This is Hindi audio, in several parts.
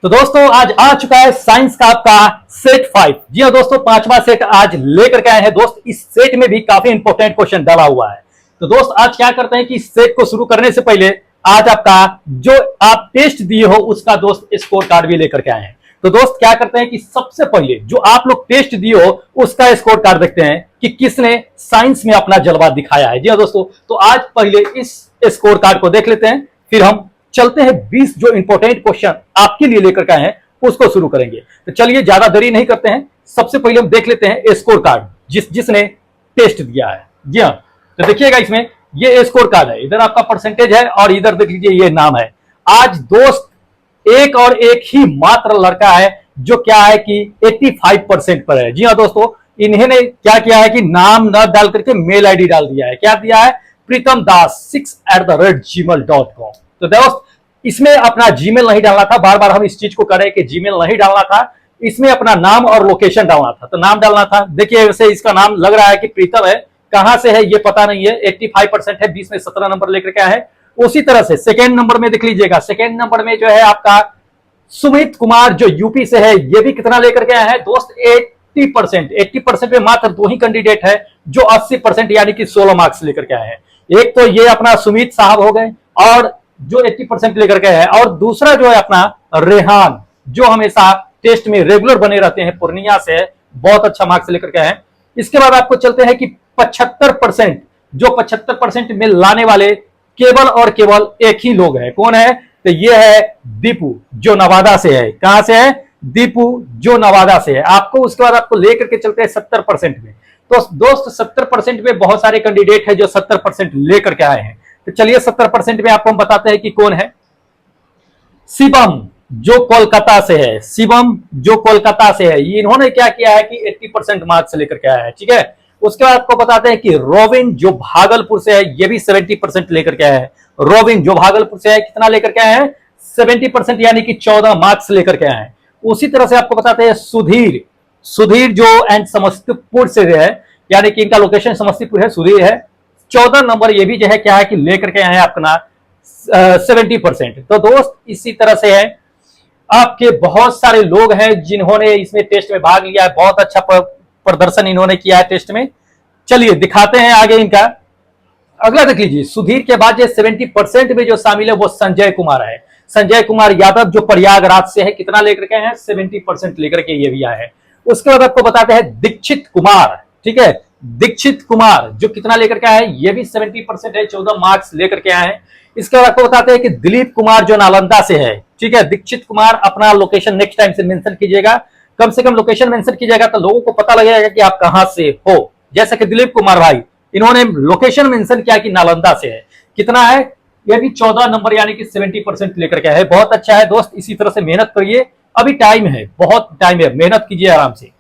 तो दोस्तों आज आ चुका है साइंस का आपका सेट 5। जी हाँ दोस्तों, पांचवा सेट आज लेकर के आए हैं। दोस्त इस सेट में भी काफी इंपॉर्टेंट क्वेश्चन डाला हुआ है। तो दोस्त आज क्या करते हैं कि इस सेट को शुरू करने से पहले आज आपका जो आप टेस्ट दिए हो उसका दोस्त स्कोर कार्ड भी लेकर के आए हैं। तो दोस्त क्या करते हैं कि सबसे पहले जो आप लोग टेस्ट दिए हो उसका स्कोर कार्ड देखते हैं कि किसने साइंस में अपना जलवा दिखाया है। जी हाँ दोस्तों, तो आज पहले इस स्कोर कार्ड को देख लेते हैं, फिर हम चलते हैं 20 जो इंपॉर्टेंट क्वेश्चन आपके लिए लेकर के आए हैं उसको शुरू करेंगे। तो चलिए ज्यादा देरी नहीं करते हैं, सबसे पहले हम देख लेते हैं स्कोर कार्ड जिसने टेस्ट दिया है। जी हाँ, तो देखिएगा इसमें ये स्कोर कार्ड है, इधर आपका परसेंटेज है और इधर देख लीजिए ये नाम है। आज दोस्त एक और एक ही मात्र लड़का है जो क्या है कि 85% पर है। जी हाँ दोस्तों, इन्होंने क्या किया है कि नाम न डाल करके मेल आईडी डाल दिया है। क्या दिया है? प्रीतम दास 6@gmail.com। तो दोस्त इसमें अपना जीमेल नहीं डालना था, बार बार हम इस चीज को करें कि जीमेल नहीं डालना था, इसमें अपना नाम और लोकेशन डालना था। तो नाम डालना था, देखिए वैसे इसका नाम लग रहा है कि प्रीतम है, कहां से है ये पता नहीं है। 85% है, 20 में 17 नंबर लेकर के आया है। उसी तरह से सेकेंड नंबर में देख लीजिएगा, सेकेंड नंबर में जो है आपका सुमित कुमार जो यूपी से है, ये भी कितना लेकर के आया है दोस्त? 80% में मात्र 2 ही कैंडिडेट है जो 80% यानी कि 16 मार्क्स लेकर के आए हैं। एक तो ये अपना सुमित साहब हो गए और जो 80% लेकर के है, और दूसरा जो है अपना रेहान जो हमेशा टेस्ट में रेगुलर बने रहते हैं, पूर्णिया से बहुत अच्छा मार्क्स लेकर के हैं। इसके बाद आपको चलते हैं कि 75% जो 75% में लाने वाले केवल और केवल एक ही लोग हैं। कौन है? तो ये है दीपू जो नवादा से है। कहां से है? दीपू जो नवादा से है। आपको उसके बाद आपको लेकर के चलते हैं 70% में। तो दोस्त 70% में बहुत सारे कैंडिडेट है जो 70% लेकर के आए हैं। तो चलिए 70% में आपको हम बताते हैं कि कौन है। शिवम जो कोलकाता से है, शिवम जो कोलकाता से है, इन्होंने क्या किया है कि 80% मार्क्स लेकर के आया है। ठीक है, उसके बाद आपको बताते हैं कि रोबिन जो भागलपुर से है, ये भी 70% लेकर के आया है। रोबिन जो भागलपुर से है कितना लेकर के आए हैं? 70% यानी कि 14 मार्क्स लेकर के आए हैं। उसी तरह से आपको बताते हैं सुधीर, सुधीर जो एंड समस्तीपुर से है, यानी कि इनका लोकेशन समस्तीपुर है, सुधीर है, 14 नंबर ये भी जो है क्या है कि लेकर के आए हैं अपना 70%। तो दोस्त इसी तरह से है, आपके बहुत सारे लोग हैं जिन्होंने इसमें टेस्ट में भाग लिया है, बहुत अच्छा प्रदर्शन इन्होंने किया है टेस्ट में। चलिए दिखाते हैं आगे इनका। अगला देख लीजिए, सुधीर के बाद जो 70% में जो शामिल है वो संजय कुमार है। संजय कुमार यादव जो प्रयागराज से है, कितना लेकर के हैं? 70% लेकर के ये भी आए हैं। उसके बाद आपको बताते हैं दीक्षित कुमार। ठीक है, दीक्षित कुमार जो कितना लेकर के आए हैं? ये भी 70% है, 14 मार्क्स लेकर के आए हैं। इसके बाद आपको बताते हैं कि दिलीप कुमार जो नालंदा से है। ठीक है, दीक्षित कुमार अपना लोकेशन नेक्स्ट टाइम से मेंशन कीजिएगा, कम से कम लोकेशन मेंशन कीजिएगा तो लोगों को पता लगेगा कि आप कहां से हो। जैसे कि दिलीप कुमार भाई, इन्होंने लोकेशन मेंशन किया कि नालंदा से है। कितना है? ये भी 14 नंबर यानी कि 70% लेकर के है। बहुत अच्छा है दोस्त, इसी तरह से मेहनत करिए, अभी टाइम है, बहुत टाइम है, मेहनत कीजिए आराम से।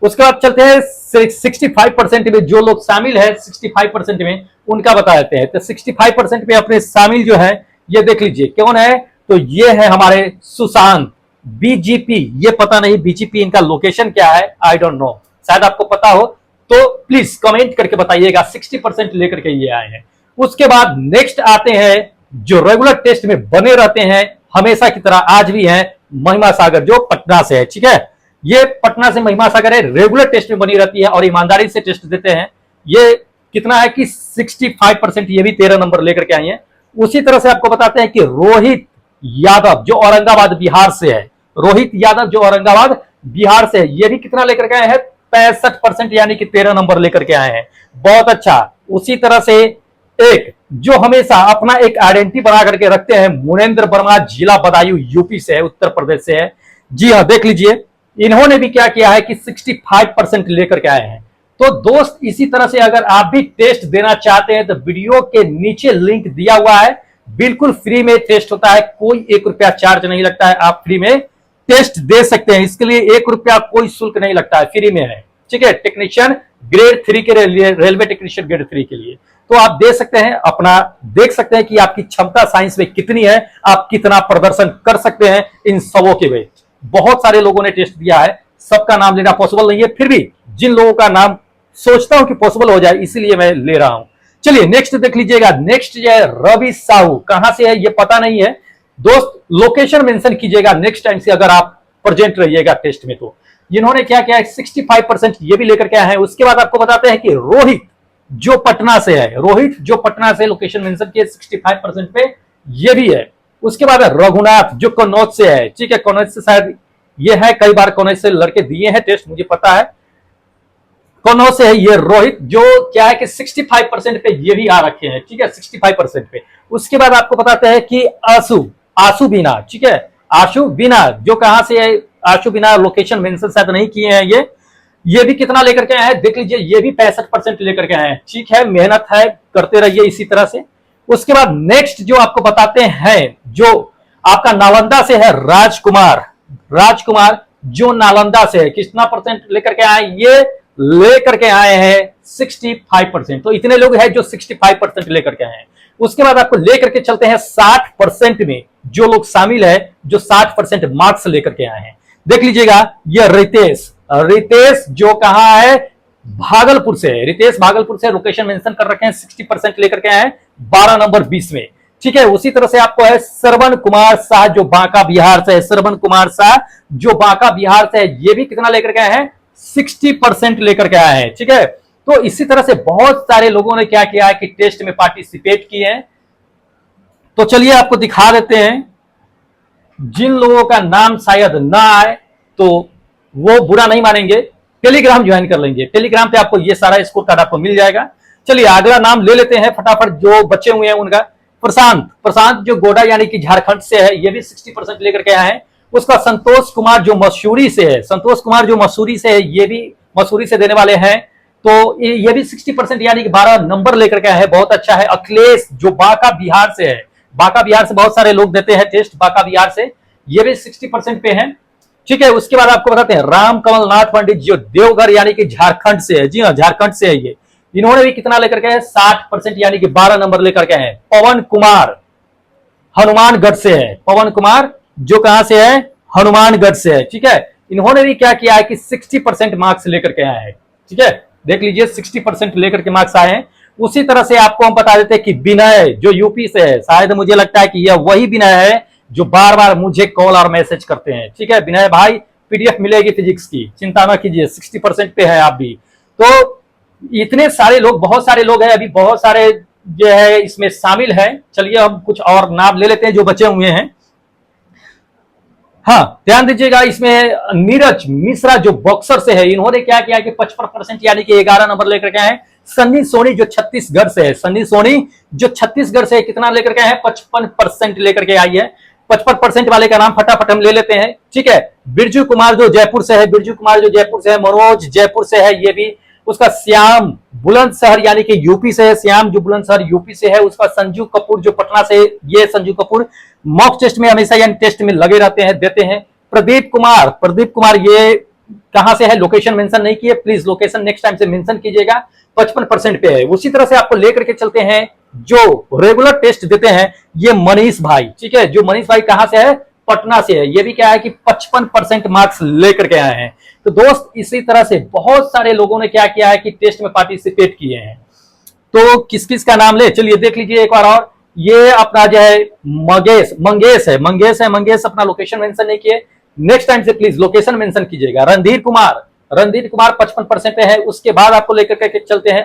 उसके बाद चलते हैं 65% में जो लोग शामिल है, 65% में उनका बता देते हैं। तो 65% में अपने शामिल जो है ये देख लीजिए कौन है। तो ये है हमारे सुशांत बीजीपी, ये पता नहीं बीजीपी इनका लोकेशन क्या है, आई डोंट नो, शायद आपको पता हो तो प्लीज कमेंट करके बताइएगा। 60% लेकर के ये आए हैं। उसके बाद नेक्स्ट आते हैं जो रेगुलर टेस्ट में बने रहते हैं हमेशा की तरह, आज भी है महिमा सागर जो पटना से है। ठीक है, ये पटना से महिमा सागर है, रेगुलर टेस्ट में बनी रहती है और ईमानदारी से टेस्ट देते हैं। ये कितना है कि 65%, ये भी 13 नंबर लेकर के आई है। उसी तरह से आपको बताते हैं कि रोहित यादव जो औरंगाबाद बिहार से है, रोहित यादव जो औरंगाबाद बिहार से है, ये भी कितना लेकर के आए हैं? 65% यानी कि 13 नंबर लेकर के आए हैं। बहुत अच्छा। उसी तरह से एक जो हमेशा अपना एक आइडेंटिटी बना करके रखते हैं, मुनेंद्र वर्मा जिला बदायूं यूपी से है, उत्तर प्रदेश से है। जी हाँ, देख लीजिए इन्होंने भी क्या किया है कि 65% लेकर के आए हैं। तो दोस्त इसी तरह से अगर आप भी टेस्ट देना चाहते हैं तो वीडियो के नीचे लिंक दिया हुआ है, बिल्कुल फ्री में टेस्ट होता है, कोई 1 रुपया चार्ज नहीं लगता है, आप फ्री में टेस्ट दे सकते हैं। इसके लिए 1 रुपया कोई शुल्क नहीं लगता है, फ्री में है। ठीक है, टेक्नीशियन ग्रेड 3 के लिए, रेलवे टेक्नीशियन ग्रेड 3 के लिए तो आप दे सकते हैं, अपना देख सकते हैं कि आपकी क्षमता साइंस में कितनी है, आप कितना प्रदर्शन कर सकते हैं इन सबों के बीच। बहुत सारे लोगों ने टेस्ट दिया है, सबका नाम लेना पॉसिबल नहीं है, फिर भी जिन लोगों का नाम सोचता हूं कि पॉसिबल हो जाए इसीलिए मैं ले रहा हूं। चलिए नेक्स्ट देख लीजिएगा। नेक्स्ट जो है रवि साहू, कहां से है ये पता नहीं है, दोस्त लोकेशन मेंशन कीजिएगा नेक्स्ट टाइम से अगर आप प्रेजेंट रहिएगा टेस्ट में। तो इन्होंने क्या किया है 65% ये भी लेकर के आए हैं। उसके बाद आपको बताते हैं कि रोहित जो पटना से है, रोहित जो पटना से लोकेशन मेंशन किए 65% पे ये भी है। उसके बाद रघुनाथ जो कन्नौज से है, ठीक है, कन्नौज से शायद ये है, कई बार कन्नौज से लड़के दिए हैं टेस्ट, मुझे पता है कन्नौज से है ये रोहित, जो क्या है कि 65% पे ये भी आ रखे हैं, ठीक है, 65% पे। उसके बाद आपको बताते हैं कि आशु बीना, ठीक है, आशु बीना जो कहां से है, आशु बीना लोकेशन मेंशन शायद नहीं किए हैं ये भी कितना लेकर के आए हैं देख लीजिए, ये भी 65% लेकर के आए हैं। ठीक है, मेहनत है, करते रहिए इसी तरह से। उसके बाद नेक्स्ट जो आपको बताते हैं जो आपका नालंदा से है राजकुमार जो नालंदा से है, कितना परसेंट लेकर के आए, ये लेकर के आए हैं 65%। तो इतने लोग हैं जो 65% लेकर के आए हैं। उसके बाद आपको लेकर के चलते हैं 60% में जो लोग शामिल है, जो 60% मार्क्स लेकर के आए हैं। देख लीजिएगा, ये रितेश जो कहां है, भागलपुर से है, रितेश भागलपुर से, लोकेशन मेंशन कर रखे हैं, 60% लेकर के आए हैं 12 नंबर 20 में। ठीक है, उसी तरह से आपको है श्रवण कुमार शाह जो बांका बिहार से है, श्रवण कुमार शाह जो बांका बिहार से है, ये भी कितना लेकर के आए हैं 60% लेकर के आए हैं। ठीक है, तो इसी तरह से बहुत सारे लोगों ने क्या किया है कि टेस्ट में पार्टिसिपेट किए हैं। तो चलिए आपको दिखा देते हैं, जिन लोगों का नाम शायद ना आए तो वो बुरा नहीं मानेंगे, टेलीग्राम ज्वाइन कर लेंगे, टेलीग्राम पे आपको ये सारा स्कोर कार्ड आपको मिल जाएगा। चलिए अगला नाम ले लेते हैं फटाफट, जो बच्चे हुए हैं उनका। प्रशांत जो गोडा यानी कि झारखंड से है, ये भी 60% लेकर के आए हैं। उसका संतोष कुमार जो मसूरी से है, ये भी मसूरी से देने वाले हैं, तो ये भी 60% यानी कि 12 नंबर लेकर के आए हैं, बहुत अच्छा है। अखिलेश जो बांका बिहार से है, बांका बिहार से बहुत सारे लोग देते हैं टेस्ट, बांका बिहार से, ये भी 60% पे है। ठीक है, उसके बाद आपको बताते हैं राम कमल नाथ पंडित जो देवघर यानी कि झारखंड से है, जी हाँ झारखंड से है ये, इन्होंने भी कितना लेकर के है 60% यानी कि 12 नंबर लेकर के हैं। पवन कुमार हनुमानगढ़ से है, पवन कुमार जो कहां से है, हनुमानगढ़ से है। ठीक है, इन्होंने भी क्या किया है कि 60% मार्क्स लेकर के आए हैं। ठीक है, देख लीजिए 60% लेकर के मार्क्स आए हैं। उसी तरह से आपको हम बता देते हैं कि विनय जो यूपी से है, शायद मुझे लगता है कि यह वही विनय है जो बार बार मुझे कॉल और मैसेज करते हैं। ठीक है विनय भाई, पीडीएफ मिलेगी फिजिक्स की, चिंता ना कीजिए, 60% पे है आप भी। तो इतने सारे लोग, बहुत सारे लोग हैं, अभी बहुत सारे जो है इसमें शामिल है। चलिए हम कुछ और नाम ले लेते हैं जो बचे हुए हैं। हाँ ध्यान दीजिएगा, इसमें नीरज मिश्रा जो बॉक्सर से है, इन्होंने क्या किया कि 55% यानी कि 11 नंबर लेकर के आए। सन्नी सोनी जो छत्तीसगढ़ से है, सन्नी सोनी जो छत्तीसगढ़ से है, कितना लेकर के आए 55% लेकर के आई है। 55% वाले का नाम फटाफट हम ले लेते हैं। ठीक है, बिरजू कुमार जो जयपुर से है, मनोज जयपुर से है, ये भी। उसका श्याम बुलंदशहर यानी कि यूपी से है, श्याम जो बुलंदशहर यूपी से है। उसका संजू कपूर जो पटना से, ये संजू कपूर मॉक टेस्ट में हमेशा यानी टेस्ट में लगे रहते हैं, देते हैं। प्रदीप कुमार ये कहां से है, लोकेशन मेंशन नहीं किए, प्लीज लोकेशन नेक्स्ट टाइम से मेंशन कीजिएगा, 55% पे है। उसी तरह से आपको लेकर के चलते हैं जो रेगुलर टेस्ट देते हैं, ये मनीष भाई। ठीक है, जो मनीष भाई कहां से है, पटना से है, ये भी क्या है कि 55% मार्क्स लेकर के आए हैं। तो दोस्त इसी तरह से बहुत सारे लोगों ने क्या किया है कि टेस्ट में पार्टिसिपेट किए हैं। तो किस किस का नाम ले, चलिए देख लीजिए एक बार और। ये अपना जो है मंगेश अपना लोकेशन मेंशन नहीं किए, नेक्स्ट टाइम से प्लीज लोकेशन मेंशन कीजिएगा। रणधीर कुमार 55% पे है। उसके बाद आपको लेकर के चलते हैं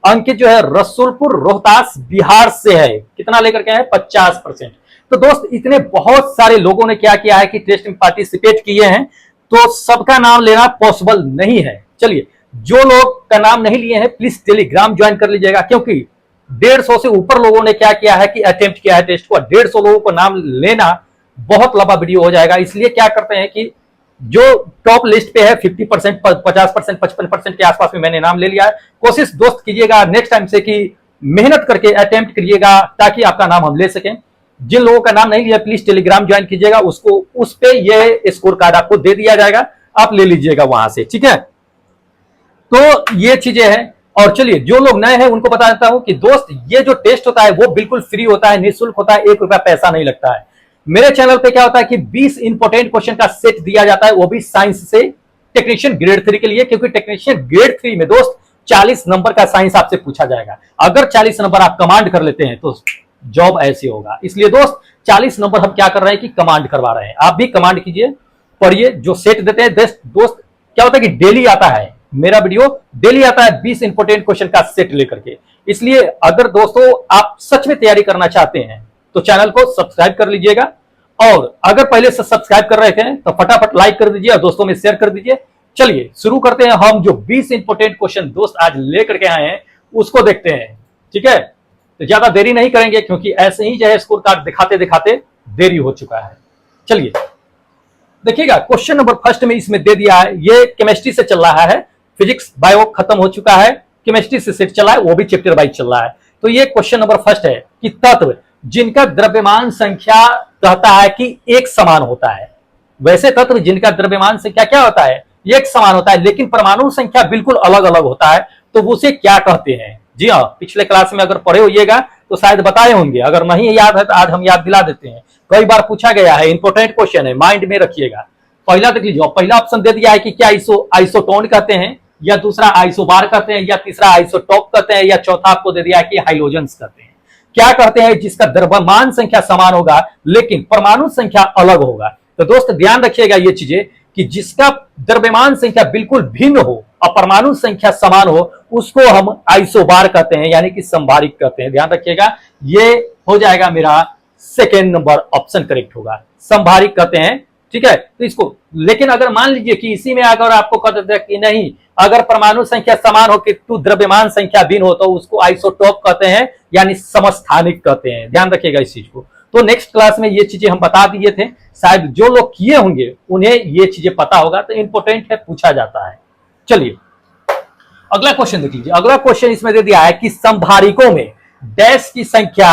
अंकित जो है रसूलपुर रोहतास बिहार से है, कितना लेकर के है 50%। तो दोस्त इतने बहुत सारे लोगों ने क्या किया है कि टेस्ट में पार्टिसिपेट किए हैं, तो सबका नाम लेना पॉसिबल नहीं है। चलिए जो लोग का नाम नहीं लिए हैं प्लीज टेलीग्राम ज्वाइन कर लीजिएगा, क्योंकि 150 से ऊपर लोगों ने क्या किया है कि अटेम्प्ट किया है टेस्ट को। 150 लोगों को नाम लेना बहुत लंबा वीडियो हो जाएगा, इसलिए क्या करते हैं कि जो टॉप लिस्ट पे है 50%, 50%, 55% के आसपास में मैंने नाम ले लिया है। कोशिश दोस्त कीजिएगा नेक्स्ट टाइम से कि मेहनत करके अटेम्प्ट करिएगा, ताकि आपका नाम हम ले सकें। जिन लोगों का नाम नहीं लिया प्लीज टेलीग्राम ज्वाइन कीजिएगा, उसको उस पे ये स्कोर कार्ड आपको दे दिया जाएगा, आप ले लीजिएगा वहां से। ठीक है, तो ये चीजें हैं। और चलिए जो लोग नए हैं उनको बता देता हूं कि दोस्त ये जो टेस्ट होता है वो बिल्कुल फ्री होता है, निःशुल्क होता है, 1 रुपया पैसा नहीं लगता है। मेरे चैनल पे क्या होता है कि 20 इंपोर्टेंट क्वेश्चन का सेट दिया जाता है, वो भी साइंस से, टेक्नीशियन ग्रेड 3 के लिए, क्योंकि टेक्नीशियन ग्रेड 3 में दोस्त 40 नंबर का साइंस आपसे पूछा जाएगा। अगर 40 नंबर आप कमांड कर लेते हैं तो जॉब ऐसे होगा। इसलिए दोस्त 40 नंबर हम क्या कर रहे हैं कि कमांड करवा रहे हैं। आप भी कमांड कीजिए, पढ़िए, जो सेट देते हैं दोस्त क्या होता है कि डेली आता है मेरा वीडियो, डेली आता है 20 इंपोर्टेंट क्वेश्चन का सेट लेकर के। इसलिए अगर दोस्तों आप सच में तैयारी करना चाहते हैं तो चैनल को सब्सक्राइब कर लीजिएगा, और अगर पहले से सब्सक्राइब कर रहे थे तो फटाफट लाइक कर दीजिए और दोस्तों में शेयर कर दीजिए। चलिए शुरू करते हैं, हम जो 20 इंपोर्टेंट क्वेश्चन दोस्त आज लेकर के आए हैं उसको देखते हैं। ठीक है, तो ज्यादा देरी नहीं करेंगे क्योंकि ऐसे ही जो है स्कोर कार्ड दिखाते दिखाते देरी हो चुका है। चलिए देखिएगा, क्वेश्चन नंबर फर्स्ट में इसमें दे दिया है, ये केमिस्ट्री से चल रहा है, फिजिक्स बायो खत्म हो चुका है, केमिस्ट्री से सेट चला है, वो भी चैप्टर वाइज चल रहा है। तो ये क्वेश्चन नंबर फर्स्ट है कि तत्व जिनका द्रव्यमान संख्या कहता है कि एक समान होता है। वैसे तत्व जिनका द्रव्यमान संख्या क्या होता है, एक समान होता है, लेकिन परमाणु संख्या बिल्कुल अलग अलग होता है, तो उसे क्या कहते हैं। जी हाँ, पिछले क्लास में अगर पढ़े होइएगा तो शायद बताए होंगे, अगर नहीं याद है तो आज हम याद दिला देते हैं। कई बार पूछा गया है, इंपोर्टेंट क्वेश्चन है, माइंड में रखिएगा। पहला देख लीजिए, पहला ऑप्शन दे दिया है कि क्या आइसोटोन कहते हैं, या दूसरा आइसोबार कहते हैं, या तीसरा आइसोटोप कहते हैं, या चौथा आपको दे दिया है कि हाइलोजेंस कहते हैं। क्या कहते हैं जिसका द्रव्यमान संख्या समान होगा लेकिन परमाणु संख्या अलग होगा। तो दोस्त ध्यान रखिएगा ये चीजें कि जिसका द्रव्यमान संख्या बिल्कुल भिन्न हो और परमाणु संख्या समान हो उसको हम आइसोबार कहते हैं, यानी कि संभारिक कहते हैं। ध्यान रखिएगा, ये हो जाएगा मेरा सेकेंड नंबर ऑप्शन करेक्ट होगा, संभारिक कहते हैं। ठीक है, तो इसको, लेकिन अगर मान लीजिए कि इसी में अगर आपको कह देते हैं कि नहीं, अगर परमाणु संख्या समान हो किंतु द्रव्यमान संख्या भिन्न हो तो उसको आइसोटोप कहते हैं, यानी समस्थानिक कहते हैं। ध्यान रखिएगा इस चीज को। तो नेक्स्ट क्लास में ये चीजें हम बता दिए थे, शायद जो लोग किए होंगे उन्हें ये चीजें पता होगा, तो इंपोर्टेंट है, पूछा जाता है। चलिए अगला क्वेश्चन देख लीजिए। अगला क्वेश्चन इसमें दे दिया है कि संभारिकों में डैश की संख्या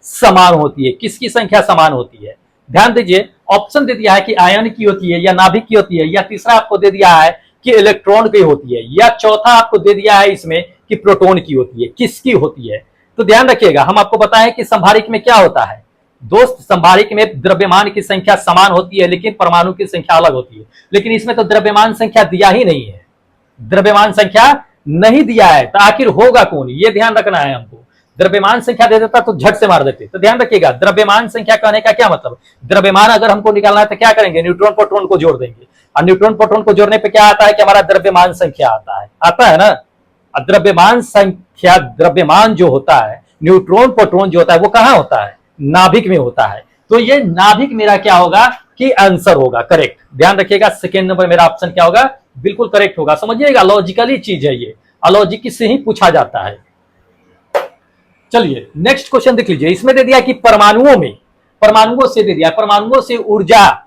समान होती है। किसकी संख्या समान होती है? ध्यान दीजिए, ऑप्शन दे दिया है कि आयन की होती है, या नाभिक की होती है, या तीसरा आपको दे दिया है कि इलेक्ट्रॉन की होती है, या चौथा आपको दे दिया है इसमें कि प्रोटॉन की होती है। किसकी होती है? तो ध्यान रखिएगा, हम आपको बताएं कि संभारिक में क्या होता है दोस्त। संभारिक में द्रव्यमान की संख्या समान होती है लेकिन परमाणु की संख्या अलग होती है, लेकिन इसमें तो द्रव्यमान संख्या दिया ही नहीं है, द्रव्यमान संख्या नहीं दिया है, तो आखिर होगा कौन, ये ध्यान रखना है हमको। द्रव्यमान संख्या दे देता तो झट से मार देते। तो ध्यान रखिएगा, द्रव्यमान संख्या कहने का क्या मतलब, द्रव्यमान अगर हमको निकालना है तो क्या करेंगे, न्यूट्रॉन प्रोटॉन को जोड़ देंगे, और न्यूट्रॉन प्रोटॉन को जोड़ने पे क्या आता है कि हमारा द्रव्यमान संख्या आता है ना। द्रव्यमान संख्या, द्रव्यमान जो होता है, न्यूट्रॉन प्रोटॉन जो होता है वो कहां होता है, नाभिक में होता है। तो ये नाभिक मेरा क्या होगा कि आंसर होगा करेक्ट। ध्यान रखिएगा, सेकेंड नंबर मेरा ऑप्शन क्या होगा, बिल्कुल करेक्ट होगा। समझिएगा, लॉजिकली चीज है ये, अलॉजिक से ही पूछा जाता है। चलिए नेक्स्ट क्वेश्चन देख लीजिए। इसमें दे दिया कि परमाणुओं से दे दिया, परमाणुओं से ऊर्जा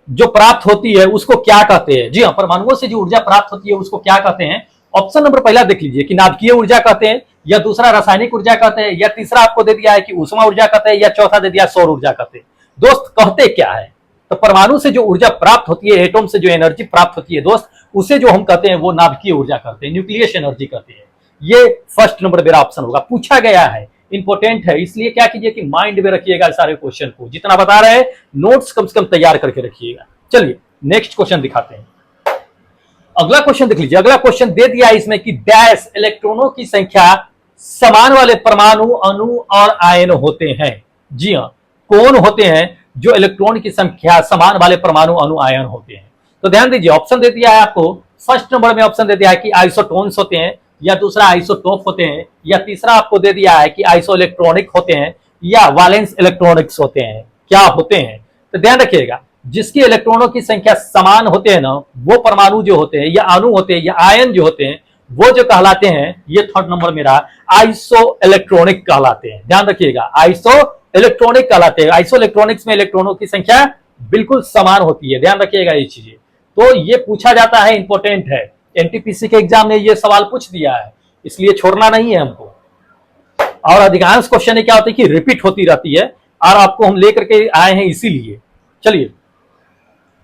जो प्राप्त होती है उसको क्या कहते हैं। जी हाँ, परमाणुओं से जो ऊर्जा प्राप्त होती है उसको क्या कहते हैं। ऑप्शन नंबर पहला देख लीजिए कि नाभिकीय ऊर्जा कहते हैं, या दूसरा रासायनिक ऊर्जा कहते हैं, या तीसरा आपको दे दिया है कि ऊष्मा ऊर्जा कहते हैं, या चौथा दे दिया सौर ऊर्जा कहते हैं। दोस्त कहते क्या है, तो परमाणु से जो ऊर्जा प्राप्त होती है, एटम से जो एनर्जी प्राप्त होती है दोस्त, उसे जो हम कहते हैं वो नाभिकीय ऊर्जा कहते हैं, न्यूक्लियस एनर्जी कहते हैं। ये फर्स्ट नंबर मेरा ऑप्शन होगा, पूछा गया है, इंपोर्टेंट है, इसलिए क्या कीजिए कि माइंड में रखिएगा सारे क्वेश्चन को, जितना बता रहे हैं नोट्स कम से कम तैयार करके रखिएगा। चलिए नेक्स्ट क्वेश्चन दिखाते हैं। अगला क्वेश्चन देख लीजिए। अगला क्वेश्चन दे दिया है इसमें कि डैश इलेक्ट्रॉनों की संख्या समान वाले परमाणु, अणु और आयन होते हैं। जी हाँ, कौन होते हैं जो इलेक्ट्रॉन की संख्या समान वाले परमाणु, अणु, आयन होते हैं। तो ध्यान दीजिए, ऑप्शन दे दिया है आपको, फर्स्ट नंबर में ऑप्शन दे दिया है कि आइसोटोन्स होते हैं, या दूसरा आइसोटोप होते हैं, या तीसरा आपको दे दिया है कि आइसो इलेक्ट्रॉनिक होते हैं, या वैलेंस इलेक्ट्रॉनिक्स होते हैं। क्या होते हैं? तो ध्यान रखिएगा, जिसकी इलेक्ट्रॉनों की संख्या समान होते हैं ना, वो परमाणु जो होते हैं, या अणु होते हैं, या आयन जो होते हैं, वो जो कहलाते हैं, ये थर्ड नंबर मेरा आइसो इलेक्ट्रॉनिक कहलाते हैं। ध्यान रखिएगा, आइसो इलेक्ट्रॉनिक कहलाते हैं। आइसो इलेक्ट्रॉनिक्स में इलेक्ट्रॉनों की संख्या बिल्कुल समान होती है। ध्यान रखिएगा ये चीजें, तो ये पूछा जाता है, इंपॉर्टेंट है, एनटीपीसी के एग्जाम में ये सवाल पूछ दिया है, इसलिए छोड़ना नहीं है हमको। और अधिकांश क्वेश्चन क्या होती है कि रिपीट होती रहती है, और आपको हम लेकर के आए हैं इसीलिए। चलिए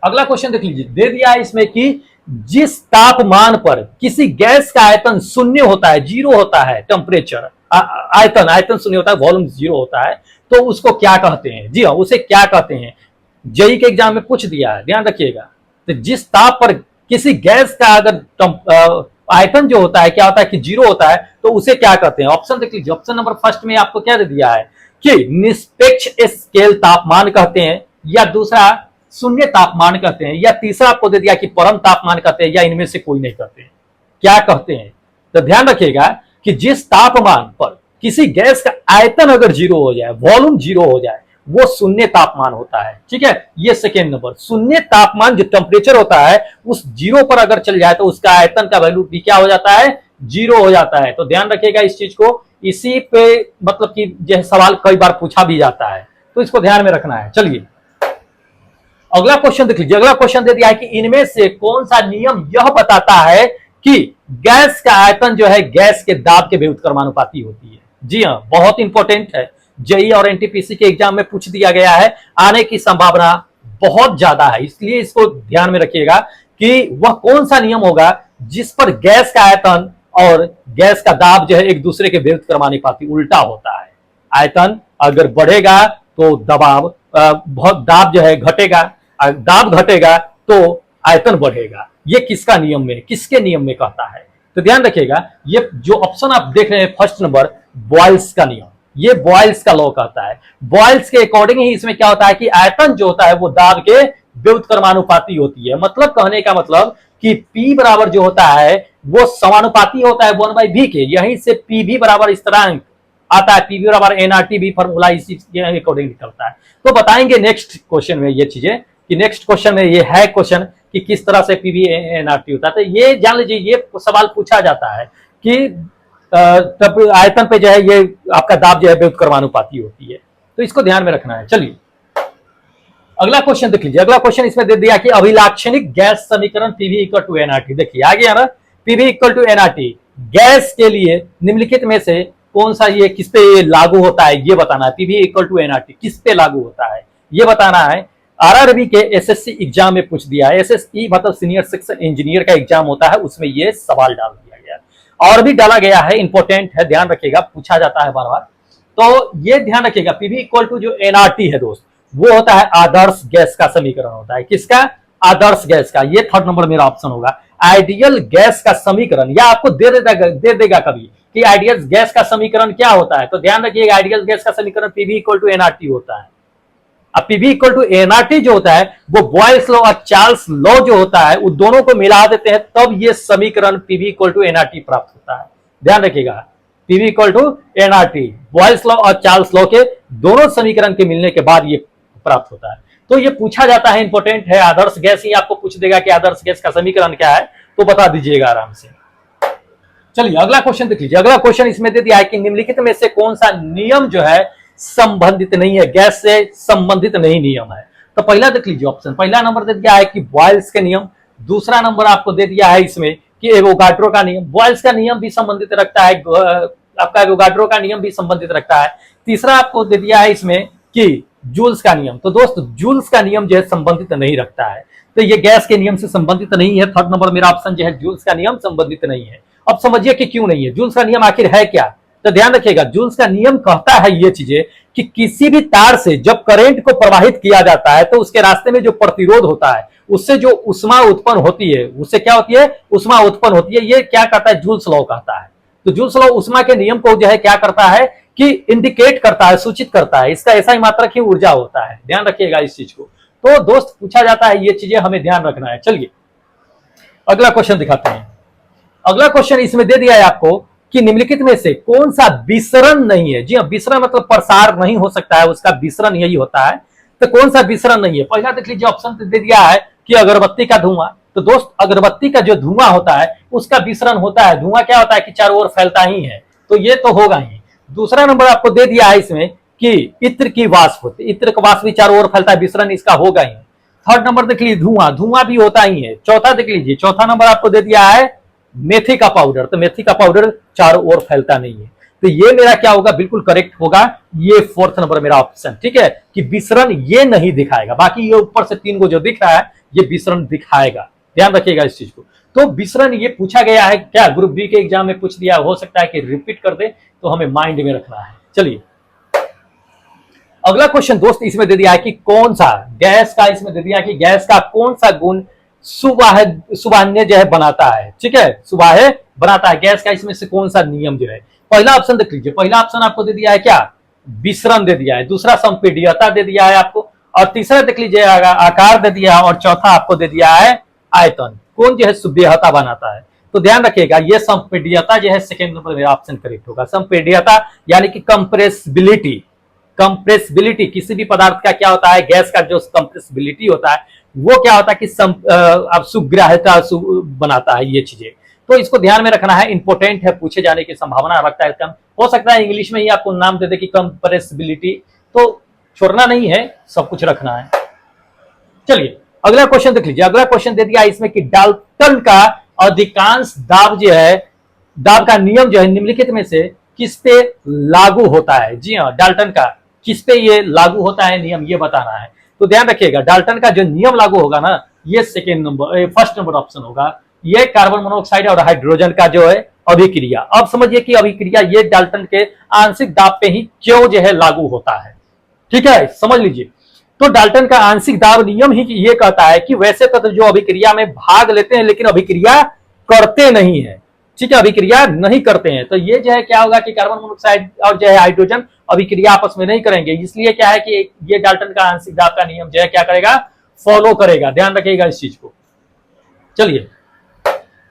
अगला क्वेश्चन देख लीजिए। दे दिया है इसमें कि जिस तापमान पर किसी गैस का आयतन शून्य होता है, जीरो होता है, टेम्परेचर आयतन शून्य होता है, वॉल्यूम जीरो होता है, तो उसको क्या कहते हैं। जी हाँ, उसे क्या कहते हैं, जेईई के एग्जाम में पूछ दिया है, ध्यान रखिएगा। तो जिस ताप पर किसी गैस का अगर आयतन जो होता है क्या होता है कि जीरो होता है, तो उसे क्या कहते हैं। ऑप्शन देख लीजिए। ऑप्शन नंबर फर्स्ट में आपको क्या दे दिया है कि निष्पेक्ष स्केल तापमान कहते हैं, या दूसरा शून्य तापमान कहते हैं, या तीसरा आपको दे दिया कि परम तापमान कहते हैं, या इनमें से कोई नहीं कहते हैं। क्या कहते हैं? तो ध्यान रखिएगा कि जिस तापमान पर किसी गैस का आयतन अगर जीरो हो जाए, वॉल्यूम जीरो हो जाए, वो शून्य तापमान होता है। ठीक है, ये सेकेंड नंबर। शून्य तापमान जो टेम्परेचर होता है उस जीरो पर अगर चल जाए तो उसका आयतन का वैल्यू भी क्या हो जाता है? जीरो हो जाता है। तो ध्यान रखिएगा इस चीज को, इसी पे मतलब कि यह सवाल कई बार पूछा भी जाता है, तो इसको ध्यान में रखना है। चलिए अगला क्वेश्चन देख लीजिए। अगला क्वेश्चन दे दिया है कि इनमें से कौन सा नियम यह बताता है कि गैस का आयतन जो है गैस के दाब के व्युत्क्रमानुपाती होती है। जी हाँ, बहुत इंपॉर्टेंट है, जेई और एनटीपीसी के एग्जाम में पूछ दिया गया है, आने की संभावना बहुत ज्यादा है, इसलिए इसको ध्यान में रखिएगा कि वह कौन सा नियम होगा जिस पर गैस का आयतन और गैस का दाब जो है एक दूसरे के व्युत्क्रमानुपाती उल्टा होता है। आयतन अगर बढ़ेगा तो दबाव बहुत दाब जो है घटेगा, दाब घटेगा तो आयतन बढ़ेगा। ये किसका नियम में, किसके नियम में कहता है? तो ध्यान रखिएगा, ये जो ऑप्शन आप देख रहे हैं फर्स्ट नंबर, बॉयल्स का नियम, ये बॉयल्स का लॉ कहता है। बॉयल्स के अकॉर्डिंग ही इसमें क्या होता है कि आयतन जो होता है वो दाब के व्युत्क्रमानुपाती होती है। मतलब कहने का मतलब कि P बराबर जो होता है वो समानुपाती होता है 1/v के। यहीं से PV बराबर स्थिरांक आता है, PV बराबर nRT भी फॉर्मूला इसी के अकॉर्डिंग निकलता है। तो बताएंगे नेक्स्ट क्वेश्चन में ये चीजें, कि नेक्स्ट क्वेश्चन में ये है क्वेश्चन कि किस तरह से PV nRT होता है। तो ये जान लीजिए, ये सवाल पूछा जाता है कि तब आयतन पे जो है ये आपका दाब जो है व्युत्क्रमानुपाती होती है, तो इसको ध्यान में रखना है। चलिए अगला क्वेश्चन देख लीजिए। अगला क्वेश्चन इसमें दे दिया कि अभिलाक्षणिक गैस समीकरण PV इक्वल टू nRT। देखिए आ गया ना, PV equal to nRT। Gas के लिए निम्नलिखित में से कौन सा ये किस पे लागू होता है ये बताना है। PV इक्वल टू nRT किस पे लागू होता है ये बताना है। आरआरबी के एसएससी एग्जाम में पूछ दिया है। एसएससी मतलब सीनियर सेक्शन इंजीनियर का एग्जाम होता है, उसमें ये सवाल डाल दिया गया और भी डाला गया है, इंपॉर्टेंट है, ध्यान रखिएगा, पूछा जाता है बार बार। तो ये ध्यान रखिएगा, पीवी इक्वल टू जो एनआरटी है दोस्त, वो होता है आदर्श गैस का समीकरण होता है। किसका? आदर्श गैस का। ये थर्ड नंबर मेरा ऑप्शन होगा। आइडियल गैस का समीकरण, या आपको दे देगा कभी कि आइडियल गैस का समीकरण क्या होता है, तो ध्यान रखिएगा आइडियल गैस का समीकरण पीवी इक्वल टू एनआरटी होता है। अब पीवी इक्वल टू एनआरटी जो होता है वो बॉयल्स लॉ और चार्ल्स लॉ जो होता है उन दोनों को मिला देते हैं, तब ये समीकरण पीवी इक्वल टू एनआरटी प्राप्त होता है। ध्यान रखिएगा, PV equal to NRT, Boyle's law और चार्ल्स लॉ के दोनों समीकरण के मिलने के बाद ये प्राप्त होता है। तो ये पूछा जाता है, इंपॉर्टेंट है। आदर्श गैस ही आपको पूछ देगा कि आदर्श गैस का समीकरण क्या है, तो बता दीजिएगा आराम से। चलिए अगला क्वेश्चन देख लीजिए। अगला क्वेश्चन इसमें दे दिया है कि निम्नलिखित में से कौन सा नियम जो है संबंधित नहीं है, गैस से संबंधित नहीं नियम है। तो पहला देख लीजिए ऑप्शन, पहला नंबर दे दिया है कि बॉयल्स के नियम। दूसरा नंबर आपको दे दिया है इसमें कि एवोगाड्रो का नियम। बॉयल्स का नियम भी संबंधित रखता है, आपका एवोगाड्रो का नियम भी संबंधित रखता है। तीसरा आपको दे दिया है इसमें कि जूल्स का नियम। तो दोस्त जूल्स का नियम जो है संबंधित नहीं रखता है, तो ये गैस के नियम से संबंधित नहीं है। थर्ड नंबर मेरा ऑप्शन जो है जूल्स का नियम संबंधित नहीं है। अब समझिए कि क्यों नहीं है। जूल्स का नियम आखिर है क्या, तो ध्यान रखिएगा, जूल्स का नियम कहता है ये चीजें कि किसी भी तार से जब करंट को प्रवाहित किया जाता है तो उसके रास्ते में जो प्रतिरोध होता है उससे जो उष्मा उत्पन्न होती है, उससे क्या होती है, उष्मा उत्पन्न होती है। ये क्या कहता है, जूल्स लॉ कहता है। तो जूल्स लॉ उष्मा के नियम को जो है क्या करता है कि इंडिकेट करता है, सूचित करता है, इसका ऐसा ही मात्रक ही ऊर्जा होता है। ध्यान रखिएगा इस चीज को। तो दोस्त पूछा जाता है, ये चीजें हमें ध्यान रखना है। चलिए अगला क्वेश्चन दिखाते हैं। अगला क्वेश्चन इसमें दे दिया है आपको कि निम्नलिखित में से कौन सा विसरण नहीं है। जी हाँ, विसरण मतलब प्रसार नहीं हो सकता है, उसका विसरण यही होता है। तो कौन सा विसरण नहीं है, पहला देख लीजिए ऑप्शन दे दिया है कि अगरबत्ती का धुआं। तो दोस्त अगरबत्ती का जो धुआं होता है उसका विसरण होता है। धुआं क्या होता है कि चारों ओर फैलता ही है, तो ये तो होगा ही। दूसरा नंबर आपको दे दिया है इसमें कि इत्र की वाष्प होती है, इत्र का वाष्प भी चारों ओर फैलता है, विसरण इसका होगा ही। थर्ड नंबर देख लीजिए धुआं, धुआं भी होता ही है। चौथा देख लीजिए, चौथा नंबर आपको दे दिया है मेथी का पाउडर। तो मेथी का पाउडर चारों ओर फैलता नहीं है, तो ये मेरा क्या होगा, बिल्कुल करेक्ट होगा ये फोर्थ नंबर मेरा ऑप्शन। ठीक है, कि विसरण ये नहीं दिखाएगा, बाकी ये ऊपर से तीन को जो दिख रहा है ये विसरण दिखाएगा। ध्यान रखिएगा इस चीज को। तो विसरण ये पूछा गया है क्या, ग्रुप बी के एग्जाम में पूछ दिया, हो सकता है कि रिपीट कर दे, तो हमें माइंड में रखना है। चलिए अगला क्वेश्चन दोस्त इसमें दे दिया है कि कौन सा गैस का, इसमें दे दिया है कि गैस का कौन सा गुण सुबाह्य जो है बनाता है। ठीक है, सुबाह्य बनाता है गैस का, इसमें से कौन सा नियम जो है। पहला ऑप्शन देख लीजिए, पहला ऑप्शन आपको दे दिया है क्या, विसरण दे दिया है, दूसरा संपीड्यता दे दिया है आपको, और तीसरा देख लीजिए आकार दे दिया है, और चौथा आपको दे दिया है आयतन। कौन जो है सुव्यहता बनाता है? तो ध्यान रखिएगा, ये संपीड्यता जो है सेकंड नंबर में ऑप्शन करेक्ट होगा। संपीड्यता यानी कि कंप्रेसिबिलिटी। कंप्रेसिबिलिटी किसी भी पदार्थ का क्या होता है, गैस का जो कंप्रेसिबिलिटी होता है वो क्या होता है कि सुग्राह्यता बनाता है ये चीजें। तो इसको ध्यान में रखना है, इंपॉर्टेंट है, पूछे जाने की संभावना रखता है कम। हो सकता है इंग्लिश में ही आपको नाम दे दे कि कंप्रेसिबिलिटी, तो छोड़ना नहीं है, सब कुछ रखना है। चलिए अगला क्वेश्चन देख लीजिए। अगला क्वेश्चन दे दिया इसमें कि डाल्टन का अधिकांश दाब जो है, दाब का नियम जो है निम्नलिखित में से किस पे लागू होता है? जी हाँ, डाल्टन का किस पे ये लागू होता है नियम, ये बताना है। तो ध्यान रखिएगा, डाल्टन का जो नियम लागू होगा ना, ये second number first number option होगा। ये कार्बन मोनोऑक्साइड और हाइड्रोजन का जो है अभिक्रिया। अब समझिए कि अभिक्रिया ये डाल्टन के आंशिक दाब पे ही क्यों जो है लागू होता है। ठीक है, समझ लीजिए। तो डाल्टन का आंशिक दाब नियम ही ये कहता है कि वैसे तत्व जो अभिक्रिया में भाग लेते हैं लेकिन अभिक्रिया करते नहीं है, ठीक है, अभिक्रिया नहीं करते हैं, तो ये जो है क्या होगा कि कार्बन मोनोऑक्साइड और जो है हाइड्रोजन अभिक्रिया आपस में नहीं करेंगे। इसलिए क्या है कि ये डाल्टन का आंशिक दाब का नियम जो है क्या करेगा, फॉलो करेगा। ध्यान रखिएगा इस चीज को। चलिए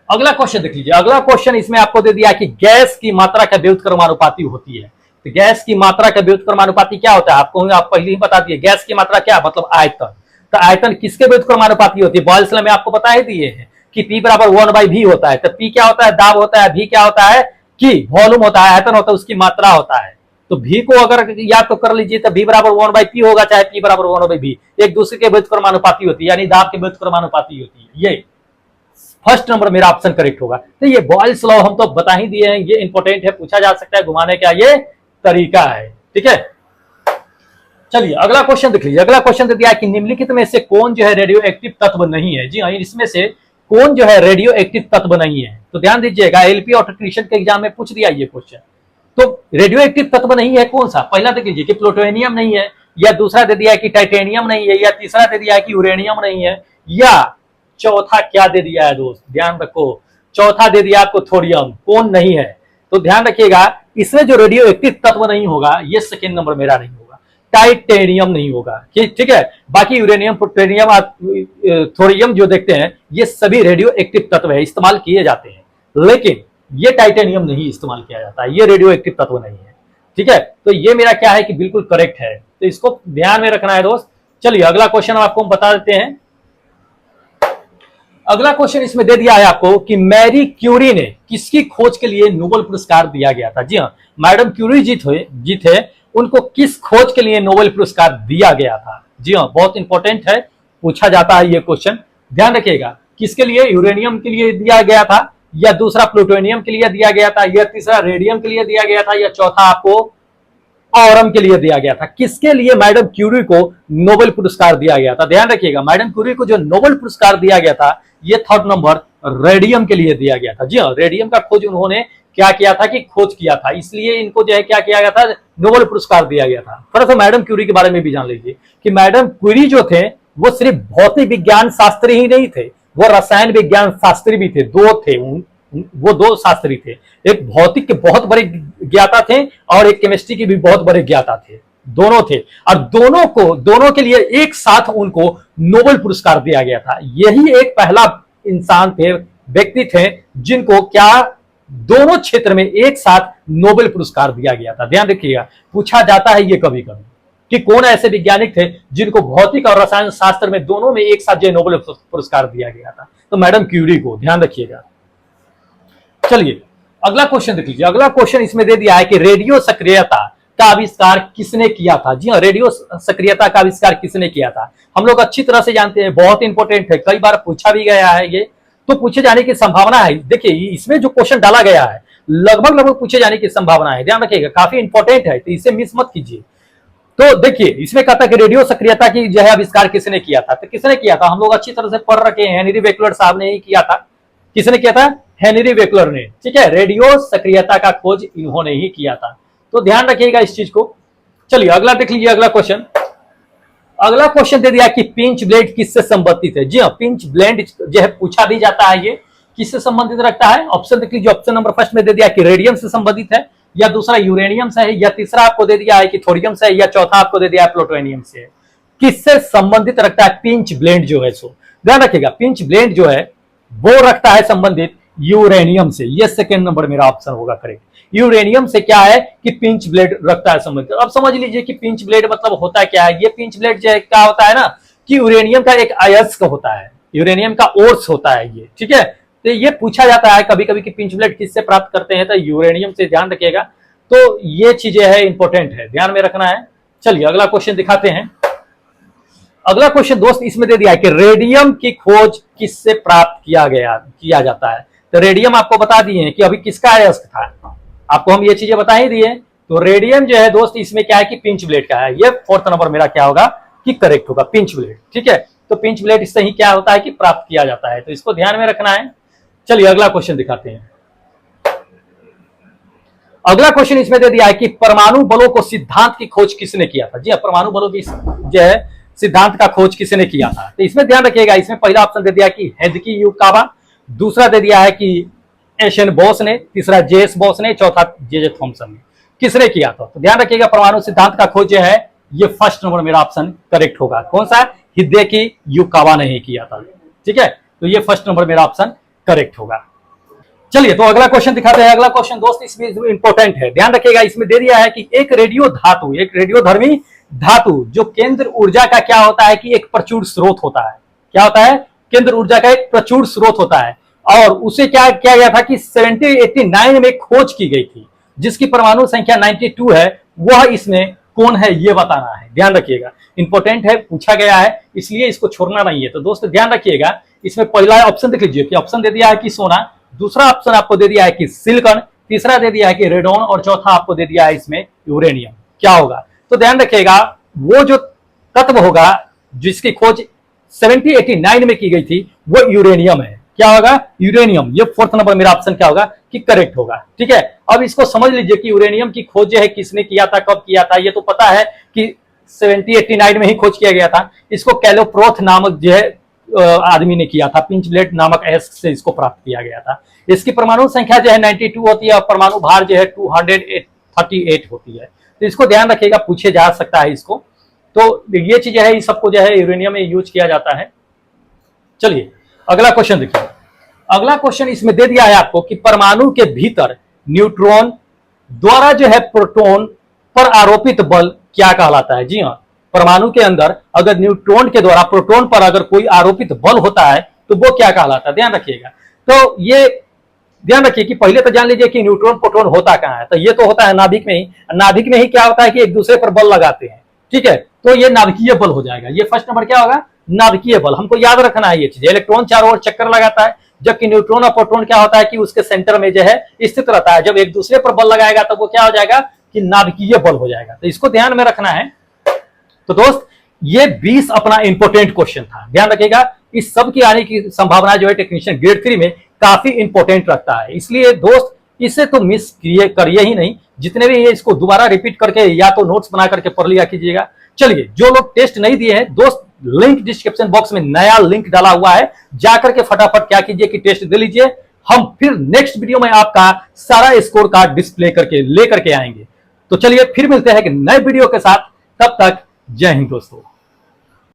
अगला क्वेश्चन देख लीजिए। अगला क्वेश्चन इसमें आपको दे दिया कि गैस की मात्रा का व्युत्क्रमानुपाती होती है। तो गैस की मात्रा का व्युत्क्रमानुपाती क्या होता है आपको, आप पहले ही बता दिए। गैस की मात्रा क्या मतलब आयतन। तो आयतन किसके व्युत्क्रमानुपाती होती है? बॉयल्स लॉ में आपको बता ही दिए हैं कि P बराबर 1/v होता है। तो P क्या होता है, दाब होता है, V क्या होता है कि वॉल्यूम होता है, आयतन होता है, उसकी मात्रा होता है। तो V को अगर याद तो कर लीजिए, तो V बराबर 1/P होगा, चाहे P बराबर 1/v, एक दूसरे के व्युत्क्रमानुपाती होती है, यानी दाब के व्युत्क्रमानुपाती होती है। ये फर्स्ट नंबर मेरा ऑप्शन करेक्ट होगा। तो ये बॉयल्स लॉ हम तो बता ही दिए हैं, ये इंपॉर्टेंट है, पूछा जा सकता है, घुमाने का ये तरीका है। ठीक है, चलिए अगला क्वेश्चन देख लीजिए। अगला क्वेश्चन दे दिया कि निम्नलिखित में से कौन जो है रेडियो एक्टिव तत्व नहीं है? जी हाँ, इसमें से कौन जो है रेडियो एक्टिव तत्व नहीं है? तो ध्यान दीजिएगा, एलपी और टेक्नीशियन के एग्जाम में पूछ दिया ये क्वेश्चन। तो रेडियो एक्टिव तत्व नहीं है कौन सा? पहला देख लीजिए कि प्लूटोनियम नहीं है, या दूसरा दे दिया है कि टाइटेनियम नहीं है, या तीसरा दे दिया है कि यूरेनियम नहीं है, या चौथा क्या दे दिया है दोस्त, ध्यान रखो, चौथा दे दिया आपको थोरियम। कौन नहीं है? तो ध्यान रखिएगा, इसमें जो रेडियो एक्टिव तत्व नहीं होगा, ये सेकेंड नंबर मेरा नहीं होगा, टाइटेनियम नहीं होगा। ठीक है, बाकी यूरेनियम, प्लूटोनियम, थोरियम जो देखते हैं ये सभी रेडियो एक्टिव तत्व है, इस्तेमाल किए जाते हैं, लेकिन ये टाइटेनियम नहीं इस्तेमाल किया जाता है, ये रेडियो एक्टिव तत्व नहीं है। ठीक है, तो ये मेरा क्या है कि बिल्कुल करेक्ट है, तो इसको ध्यान में रखना है दोस्त। चलिए अगला क्वेश्चन आपको हम बता देते हैं। अगला क्वेश्चन इसमें दे दिया है आपको कि मैरी क्यूरी ने किसकी खोज के लिए नोबेल पुरस्कार दिया गया था? जी हाँ, मैडम क्यूरी जी थे, उनको किस खोज के लिए नोबेल पुरस्कार दिया गया था? जी हाँ, बहुत इंपॉर्टेंट है, पूछा जाता है ये क्वेश्चन। ध्यान रखिएगा, किसके लिए? यूरेनियम के लिए दिया गया था, या दूसरा प्लूटोनियम के लिए दिया गया था, या तीसरा रेडियम के लिए दिया गया था, या चौथा आपको ऑरम के लिए दिया गया था? किसके लिए मैडम क्यूरी को नोबेल पुरस्कार दिया गया था? ध्यान रखिएगा, मैडम क्यूरी को जो नोबेल पुरस्कार दिया गया था, ये थर्ड नंबर रेडियम के लिए दिया गया था। जी हाँ, रेडियम का खोज उन्होंने क्या किया था कि खोज किया था, इसलिए इनको जो है क्या किया गया था, नोबेल पुरस्कार दिया गया था। थोड़ा सा मैडम क्यूरी के बारे में भी जान लीजिए कि मैडम क्यूरी जो थे वो सिर्फ भौतिक विज्ञान शास्त्री ही नहीं थे, वो रसायन विज्ञान शास्त्री भी थे। दो थे, वो दो शास्त्री थे, एक भौतिक के बहुत बड़े ज्ञाता थे और एक केमिस्ट्री के भी बहुत बड़े ज्ञाता थे, दोनों थे, और दोनों के लिए एक साथ उनको नोबेल पुरस्कार दिया गया था। यही एक पहला इंसान थे, व्यक्ति थे, जिनको क्या दोनों क्षेत्र में एक साथ नोबेल पुरस्कार दिया गया था। ध्यान रखिएगा, पूछा जाता है ये कभी कभी कि कौन ऐसे वैज्ञानिक थे जिनको भौतिक और रसायन शास्त्र में दोनों में एक साथ जो नोबेल पुरस्कार दिया गया था, तो मैडम क्यूरी को। ध्यान रखिएगा। चलिए अगला क्वेश्चन देख लीजिए। अगला क्वेश्चन इसमें दे दिया है कि रेडियो सक्रियता का आविष्कार किसने किया था? जी हाँ, रेडियो सक्रियता का आविष्कार किसने किया था? हम लोग अच्छी तरह से जानते हैं, बहुत इंपॉर्टेंट है, कई बार पूछा भी गया है ये, तो पूछे जाने की संभावना है। देखिए इसमें जो क्वेश्चन डाला गया है लगभग पूछे जाने की संभावना है, ध्यान रखिएगा, काफी इंपॉर्टेंट है, तो इसे मिस मत कीजिए। तो देखिए इसमें कहता है कि रेडियो सक्रियता की जो है आविष्कार किसने किया था? तो किसने किया था? हम लोग अच्छी तरह से पढ़ रखे हैं, हेनरी बेकलर साहब ने ही किया था। किसने किया था? हेनरी बेकलर ने। ठीक है, रेडियो सक्रियता का खोज इन्होंने ही किया था, तो ध्यान रखिएगा इस चीज को। चलिए अगला देख लीजिए। अगला क्वेश्चन दे दिया कि पिंच ब्लेड किससे संबंधित है? जी हाँ, पिंच ब्लेड जो है पूछा भी जाता है, ये किससे संबंधित रखता है? ऑप्शन देख लीजिए। ऑप्शन नंबर फर्स्ट में दे दिया कि रेडियम से संबंधित है, या दूसरा यूरेनियम से है, या तीसरा आपको दे दिया है कि थोरियम से है, या चौथा आपको दे दिया है प्लूटोनियम से है। किससे संबंधित रखता है पिंच ब्लेंड जो है, सो ध्यान रखिएगा पिंच ब्लेंड जो है वो रखता है संबंधित यूरेनियम से। ये सेकंड नंबर मेरा ऑप्शन होगा करेक्ट। यूरेनियम से क्या है कि पिंच ब्लेड रखता है संबंधित। अब समझ लीजिए कि पिंच ब्लेड मतलब होता क्या है। ये पिंच ब्लेड जो है क्या होता है ना कि यूरेनियम का एक अयस्क होता है, यूरेनियम का ओर्स होता है ये, ठीक है। तो ये पूछा जाता है कभी कभी कि पिंच ब्लेड किससे प्राप्त करते हैं, तो यूरेनियम से, ध्यान रखिएगा। तो ये चीजें है इंपॉर्टेंट है, ध्यान में रखना है। चलिए अगला क्वेश्चन दिखाते हैं। अगला क्वेश्चन दोस्त इसमें दे दिया है कि रेडियम की खोज किससे प्राप्त किया जाता है। तो रेडियम आपको बता दिए हैं कि अभी किसका अयस्क था, आपको हम ये चीजें बता ही दिए। तो रेडियम जो है दोस्त इसमें क्या है कि पिंच ब्लेड का है। ये फोर्थ नंबर मेरा क्या होगा कि करेक्ट होगा, पिंच ब्लेड, ठीक है। तो पिंच ब्लेड इससे ही क्या होता है कि प्राप्त किया जाता है, तो इसको ध्यान में रखना है। चलिए अगला क्वेश्चन दिखाते हैं। अगला क्वेश्चन इसमें दे दिया है कि परमाणु बलों को सिद्धांत की खोज किसने किया था। जी हाँ, परमाणु बलों की जो है सिद्धांत का खोज किसने किया था। तो इसमें ध्यान रखिएगा, इसमें पहला ऑप्शन दे दिया कि हेदकी युकावा, दूसरा दे दिया है कि एशन बोस ने, तीसरा जेएस बोस ने, चौथा जे थॉमसन ने। किसने किया था तो ध्यान रखिएगा परमाणु सिद्धांत का खोज जो है ये फर्स्ट नंबर मेरा ऑप्शन करेक्ट होगा। कौन सा, हिदेकी युकावा ने ही किया था, ठीक है। तो ये फर्स्ट नंबर मेरा ऑप्शन करेक्ट होगा। चलिए तो अगला क्वेश्चन दिखाते हैं। अगला क्वेश्चन दोस्त इसमें इंपॉर्टेंट है, ध्यान रखिएगा। इसमें दे दिया है कि एक रेडियोधर्मी धातु जो केंद्र ऊर्जा का क्या होता है कि एक प्रचुर स्रोत होता है। क्या होता है, केंद्र ऊर्जा का एक प्रचुर स्रोत होता है। और उसे क्या किया गया था कि 1789 में खोज की गई थी, जिसकी परमाणु संख्या 92 है। वह इसमें कौन है ये बताना है, ध्यान रखिएगा। इंपॉर्टेंट है, पूछा गया है, इसलिए इसको छोड़ना नहीं है। तो दोस्त ध्यान रखिएगा, इसमें पहला ऑप्शन देख लीजिए कि ऑप्शन दे दिया है कि सोना, दूसरा ऑप्शन आपको दे दिया है कि सिलिकॉन, तीसरा दे दिया है कि रेडोन, और चौथा आपको दे दिया है इसमें यूरेनियम। क्या होगा, तो ध्यान रखिएगा वो जो तत्व होगा जिसकी खोज 1789 में की गई थी वो यूरेनियम है। क्या होगा, यूरेनियम। ये फोर्थ नंबर मेरा ऑप्शन क्या होगा कि करेक्ट होगा, ठीक है। अब इसको समझ लीजिए कि यूरेनियम की खोज जो है किसने किया था, कब किया था। ये तो पता है कि 1789 में ही खोज किया गया था। इसको कैलोप्रोथ नामक जो है आदमी ने किया था, पिंच ब्लेड नामक अयस्क से इसको प्राप्त किया गया था। इसकी परमाणु संख्या जो है 92 होती है और परमाणु भार जो है 238 होती है। तो इसको ध्यान रखिएगा, पूछे जा सकता है इसको। तो ये चीजें है, इस सबको जो है यूरेनियम में यूज किया जाता है। चलिए अगला क्वेश्चन देखिए। अगला क्वेश्चन इसमें दे दिया है आपको कि परमाणु के भीतर न्यूट्रॉन द्वारा जो है प्रोटॉन पर आरोपित बल क्या कहलाता है। जी हाँ, परमाणु के अंदर अगर न्यूट्रॉन के द्वारा प्रोटॉन पर अगर कोई आरोपित बल होता है तो वो क्या कहलाता है, ध्यान रखिएगा। तो ये ध्यान रखिए कि पहले तो जान लीजिए कि न्यूट्रॉन प्रोटॉन होता कहां है। तो ये तो होता है नाभिक में ही। नाभिक में ही क्या होता है कि एक दूसरे पर बल लगाते हैं, ठीक है। तो ये नाभिकीय बल हो जाएगा। ये फर्स्ट नंबर क्या होगा, नाभिकीय बल। हमको याद रखना है ये चीज। इलेक्ट्रॉन चारों ओर चक्कर लगाता है, जबकि न्यूट्रॉन और प्रोटॉन क्या होता है कि उसके सेंटर में जो है स्थित रहता है। जब एक दूसरे पर बल लगाएगा तो वो क्या हो जाएगा कि नाभिकीय बल हो जाएगा। तो इसको ध्यान में रखना है। तो दोस्त ये 20 अपना इंपॉर्टेंट क्वेश्चन था, ध्यान रखिएगा। इस सब की आने की संभावना जो है टेक्नीशियन ग्रेड 3 में काफी इंपॉर्टेंट रखता है। इसलिए दोस्त इसे तो मिस करिए ही नहीं। जितने भी ये इसको दोबारा रिपीट करके या तो नोट्स बना करके पढ़ लिया कीजिएगा। चलिए जो लोग टेस्ट नहीं दिए हैं दोस्त, लिंक डिस्क्रिप्शन बॉक्स में नया लिंक डाला हुआ है, जाकर के फटाफट क्या कीजिए कि टेस्ट दे लीजिए। हम फिर नेक्स्ट वीडियो में आपका सारा स्कोर कार्ड डिस्प्ले करके लेकर के आएंगे। तो चलिए फिर मिलते हैं एक नए वीडियो के साथ, तब तक जय हिंद दोस्तों।